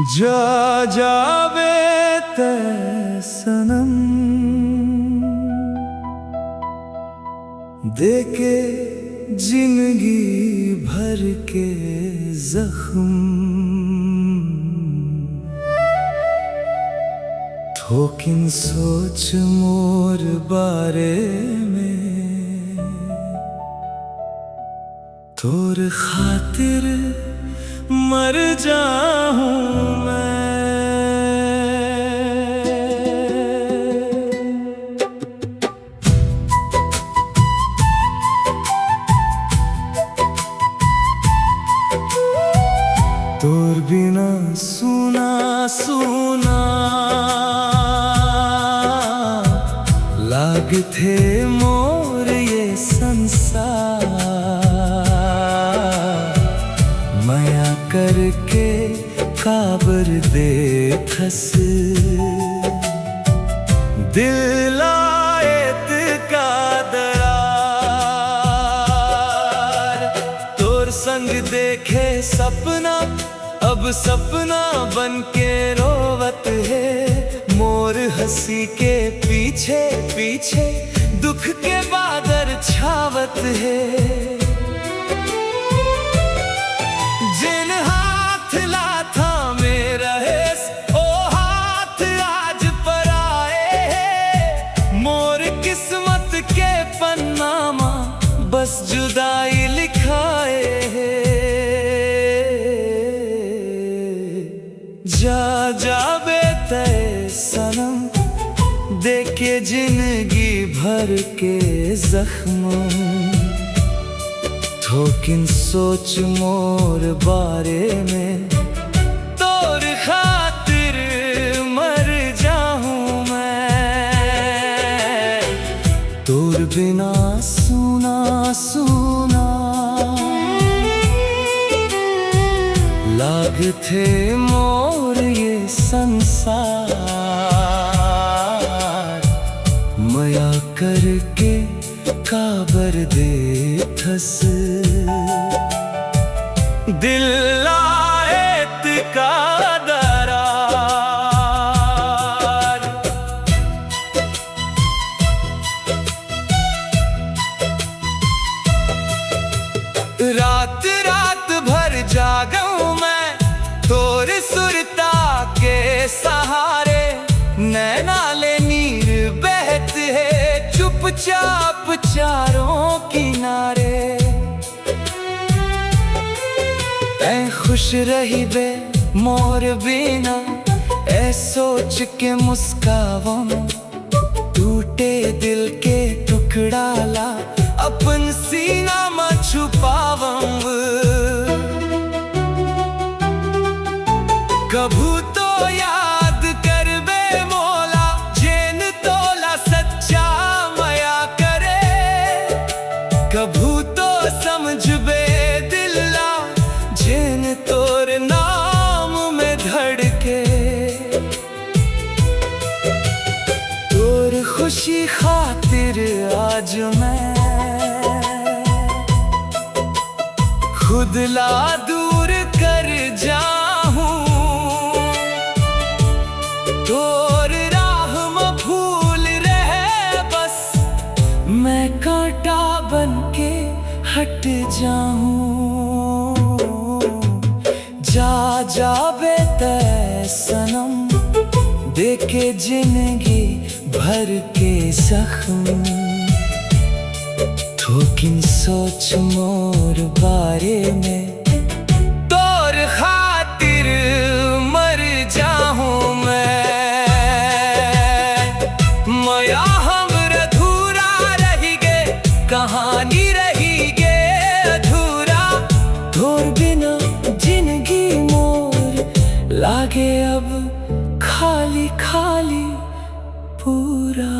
जा जावे ते सनम देके जिंदगी भर के जख्म, ठोकिन सोच मोर बारे में, तोर खातिर मर जाऊं मैं। तोर बिना सुना सुना लागथे मोर ये संसार, माया करके काबर देखस दिल आयत का दरार। तोर संग देखे सपना अब सपना बन के रोवत है, मोर हंसी के पीछे पीछे दुख के बादल छावत है। जिन हाथ लाथा में रहे ओ हाथ आज पराए है, मोर किस्मत के पन्नामा बस जुदाई लिखाए है। जा जावे ते सनम देके जिंदगी भर के जख्म, ठोकिन सोच मोर बारे में, तोर खातिर मर जाऊं मैं। तोर बिना सुना सुना लागथे मोर ये संसार, माया करके काबर देखस दिल आयत का दरार। रात रात भर जागूं मैं तोर सुरता के सहारे, नैनाले नीर बहत है चुपचाप चारों किनारे। ऐ खुश रही बे मोर बिना ऐ सोच के मुस्कावम, टूटे दिल के टुकड़ा ला अपन सीना में छुपावम। कभू तो याद करबे मोला जेन तोला सच्चा माया करे, कभू तो समझबे दिल्ला जेन तोर नाम में धड़के। तोर खुशी खातिर आज मैं खुद ला दूर कर जाऊं, तोर राह में फूल रहे बस मैं कांटा बन के हट जाऊं। जा जावे ते सनम देके जिंदगी भर के जख्म, ठोकिन सोच मोर बारे में, तोर खातिर मर जाऊं मैं। माया हमर अधूरा रही गे, कहानी रही गे अधूरा। तोर बिना जिंदगी मोर लागे अब खाली खाली पूरा।